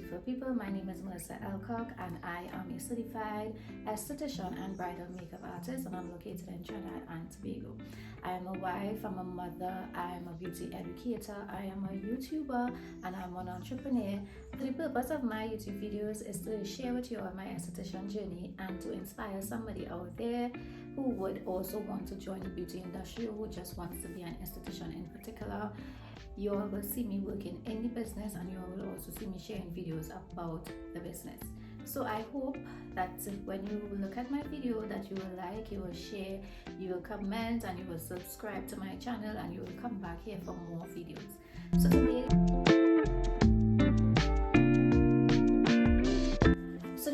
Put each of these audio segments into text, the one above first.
beautiful people. My name is Melissa Elcock and I am a certified esthetician and bridal makeup artist, and I'm located in Trinidad and Tobago. I am a wife, I'm a mother, I am a beauty educator, I am a YouTuber, and I'm an entrepreneur. The purpose of my YouTube videos is to share with you all my esthetician journey and to inspire somebody out there who would also want to join the beauty industry, or who just wants to be an esthetician in particular. You all will see me working in the business, and you all will also see me sharing videos about the business. So I hope that when you look at my video that you will like, you will share, you will comment, and you will subscribe to my channel, and you will come back here for more videos. So the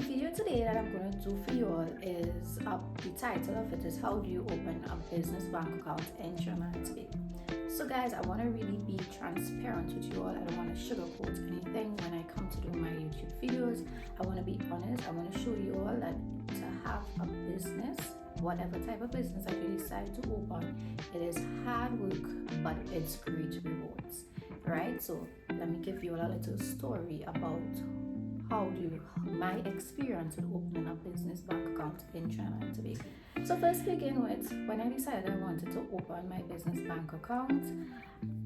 video today that I'm going to do for you all is, the title of it is how do you open a business bank account in Trinidad today. So guys, I want to really be transparent with you all. I don't want to sugarcoat anything when I come to do my YouTube videos. I want to be honest. I want to show you all that to have a business, whatever type of business that you decide to open, it is hard work, but it's great rewards, right? So let me give you a little story about my experience with opening a business bank account in Trinidad and Tobago. So first begin with, when I decided I wanted to open my business bank account,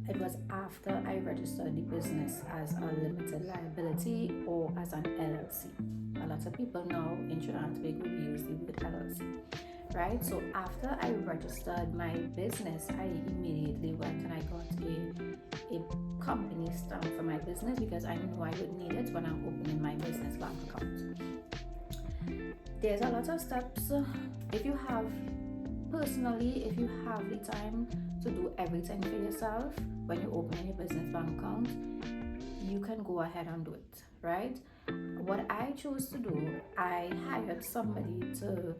it was after I registered the business as a limited liability or as an LLC. A lot of people now in Trinidad and Tobago use the word LLC, right? So after I registered my business, I immediately went and I got a company stamp for my business, because I knew I would need it when I'm opening my business bank account. There's a lot of steps. If you have the time to do everything for yourself when you're opening your business bank account, you can go ahead and do it, right? What I chose to do, I hired somebody to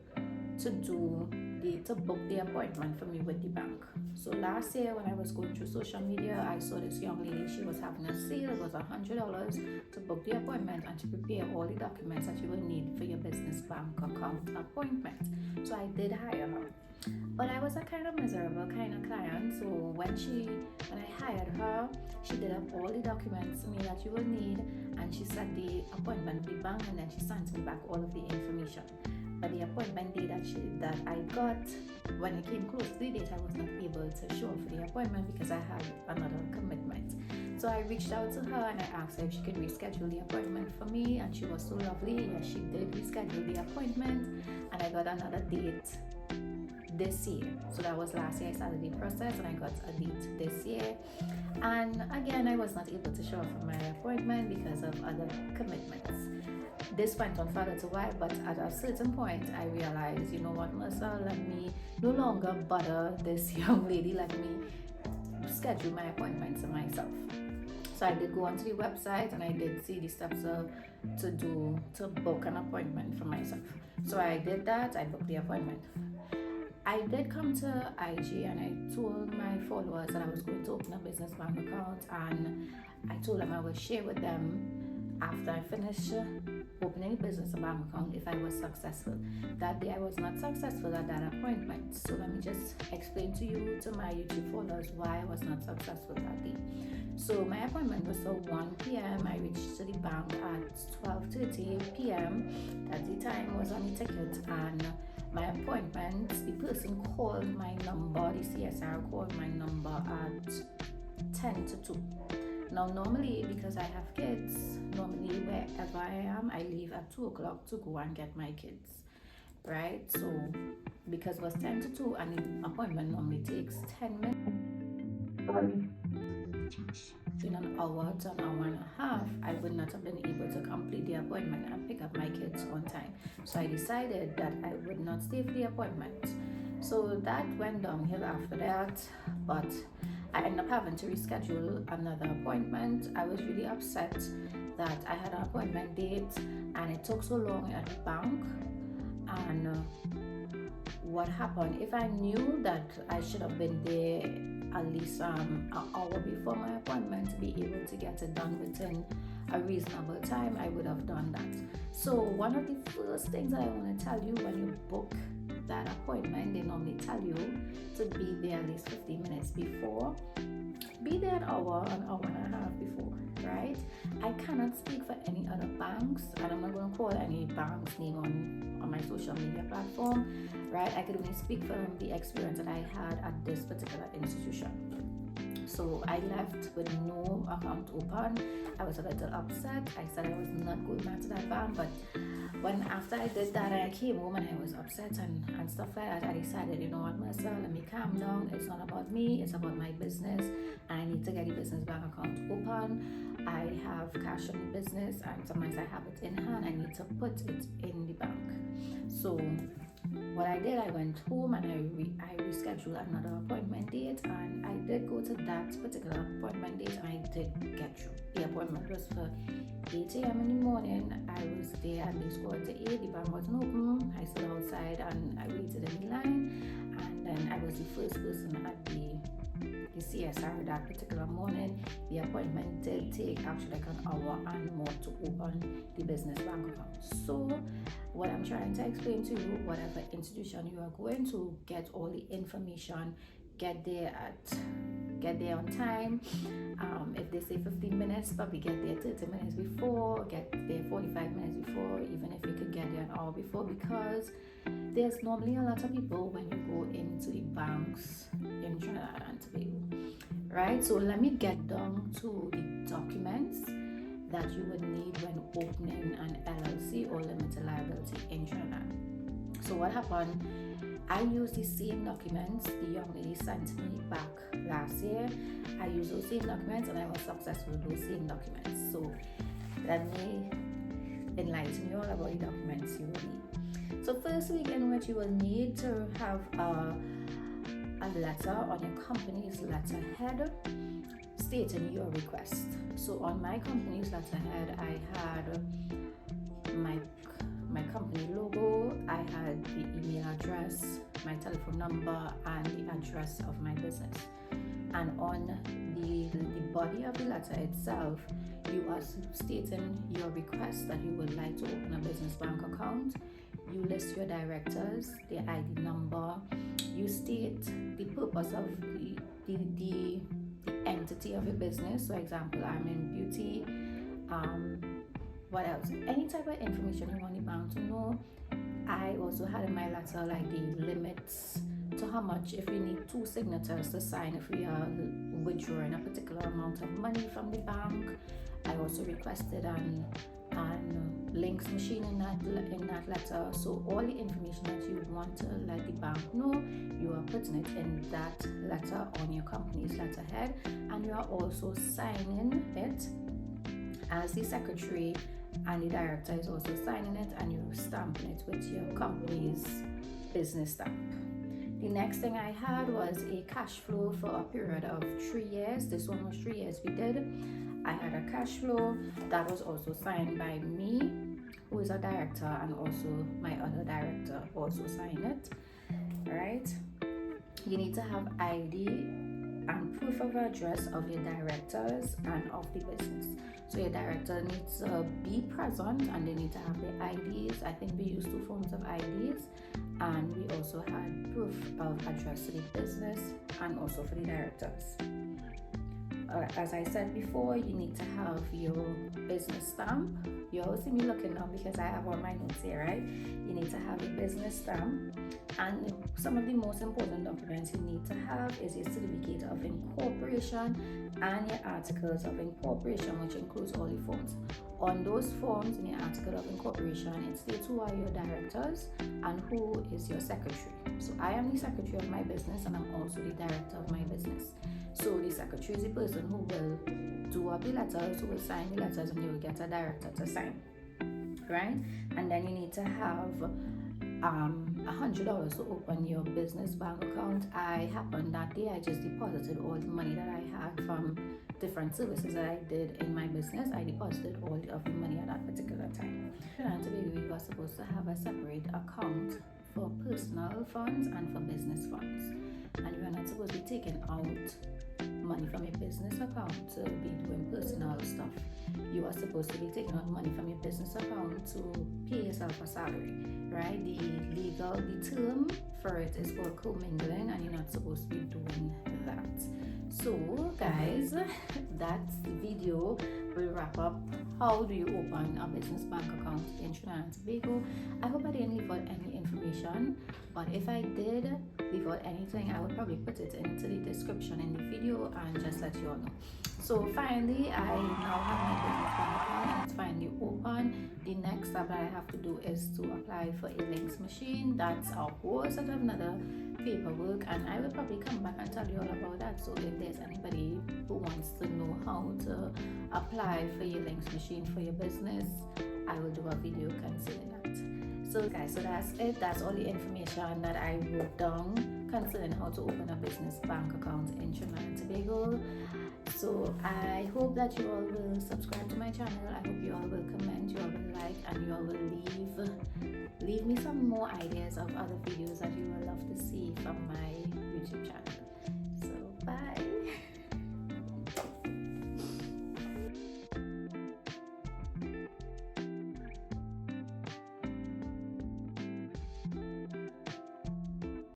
book the appointment for me with the bank. So last year when I was going through social media, I saw this young lady. She was having a sale. It was $100 to book the appointment and to prepare all the documents that you will need for your business bank account appointment. So I did hire her, but I was a kind of miserable kind of client. So when I hired her, she did up all the documents for me that you will need, and she set the appointment with the bank, and then she sent me back all of the information. But the appointment date that I got, when it came close to the date, I was not able to show up for the appointment because I had another commitment. So I reached out to her and I asked her if she could reschedule the appointment for me, and she was so lovely. Yes, she did reschedule the appointment, and I got another date this year. So that was last year I started the process, and I got a date this year. And again, I was not able to show up for my appointment because of other commitments. This went on for a little while, but at a certain point I realized, you know what, Melissa, let me no longer bother this young lady. Let me schedule my appointments myself. So I did go onto the website and I did see the steps to book an appointment for myself. So I did that. I booked the appointment. I did come to IG and I told my followers that I was going to open a business bank account, and I told them I would share with them after I finished opening a business bank account if I was successful. That day I was not successful at that appointment. So let me just explain to you, to my YouTube followers, why I was not successful that day. So my appointment was for 1 p.m. I reached to the bank at 12:30 p.m. At the time was on the ticket, and my appointment, the person called my number, the CSR called my number at 10 to 2. Now normally, because I have kids, normally wherever I am, I leave at 2 o'clock to go and get my kids, right? So because it was 10 to 2 and the appointment normally takes 10 minutes, in an hour to an hour and a half, I would not have been able to complete the appointment and pick up my kids on time. So I decided that I would not stay for the appointment. So that went downhill after that, but I ended up having to reschedule another appointment. I was really upset that I had an appointment date and it took so long at the bank. And what happened, if I knew that I should have been there at least an hour before my appointment to be able to get it done within a reasonable time, I would have done that. So one of the first things that I want to tell you when you book that appointment, they normally tell you to be there at least 15 minutes before. Be there an hour and a half before, right? I cannot speak for any other banks, and I'm not going to call any bank's name on my social media platform, right? I could only speak from the experience that I had at this particular institution. So I left with no account open. I was a little upset. I said I was not going back to that bank, but after I did that, I came home and I was upset and stuff like that. I decided, you know what, Marcel, let me calm down. It's not about me, it's about my business, and I need to get the business bank account open. I have cash in the business, and sometimes I have it in hand. I need to put it in the bank. So what I did, I went home and I rescheduled another appointment date, and I did go to that particular appointment date, and I did get through. The appointment was for 8 a.m. in the morning. I was there and they scored to 8. The bank wasn't open. I stood outside and I waited in the line, and then I was the first person at the CSR that particular morning. The appointment did take actually like an hour and more to open the business bank account. So what I'm trying to explain to you, whatever institution you are going to, get all the information, get there on time. If they say 15 minutes, probably get there 30 minutes before, get there 45 minutes before, even if you could get there an hour before, because there's normally a lot of people when you go into the banks in Trinidad and Tobago, right? So let me get down to the documents that you would need when opening an LLC or limited liability in Trinidad. So what happened, I used the same documents the young lady sent me back last year. I used those same documents and I was successful with those same documents. So let me enlighten you all about the documents you will need. So firstly, again, what you will need to have a letter on your company's letterhead stating your request. So on my company's letterhead, I had my company logo, I had the email address, my telephone number, and the address of my business. And on the body of the letter itself, you are stating your request that you would like to open a business bank account. You list your directors, their ID number. You state the purpose of the entity of your business. So example, I'm in beauty. What else? Any type of information you want the bank to know. I also had in my letter like the limits to how much, if we need 2 signatures to sign if we are withdrawing a particular amount of money from the bank. I also requested an links machine in that letter. So all the information that you want to let the bank know, you are putting it in that letter on your company's letterhead, and you are also signing it as the secretary, and the director is also signing it, and you're stamping it with your company's business stamp. The next thing I had was a cash flow for a period of 3 years. This one was 3 years we did. I had a cash flow that was also signed by me, who is a director, and also my other director also signed it. Right? You need to have ID and proof of address of your directors and of the business. So your director needs to be present, and they need to have their IDs. I think we used 2 forms of IDs, and we also had proof of address to the business and also for the directors. As I said before, you need to have your business stamp. You always see me looking now because I have all my notes here, right? You need to have a business stamp, and some of the most important documents you need to have is your certificate of incorporation and your articles of incorporation, which includes all the forms. On those forms in your article of incorporation, it states who are your directors and who is your secretary. So I am the secretary of my business, and I'm also the director of my business. So the secretary is the person who will do up the letters, who will sign the letters, and you will get a director to sign, right? And then you need to have $100 to open your business bank account. I happened that day, I just deposited all the money that I had from different services that I did in my business. I deposited all of the money at that particular time. And we were supposed to have a separate account for personal funds and for business funds, and you are not supposed to be taking out money from your business account to be doing personal stuff. You are supposed to be taking out money from your business account to pay yourself a salary, right? The term for it is called commingling, and you're not supposed to be doing that. So guys, that video will wrap up how do you open a business bank account in Trinidad and Tobago. I hope I didn't leave out any information, but if I did leave out anything, I would probably put it into the description in the video and just let you all know. So finally, I now have my business bank account and it's finally open. The next step that I have to do is to apply for a links machine. That's a whole set of another paperwork, and I will probably come back and tell you all about that. So if there's anybody who wants to know how to apply for your links machine for your business, I will do a video concerning that. So guys, so that's it. That's all the information that I wrote down concerning how to open a business bank account in Trinidad and Tobago. So I hope that you all will subscribe to my channel. I hope you all will comment, you all will like, and you all will leave me some more ideas of other videos that you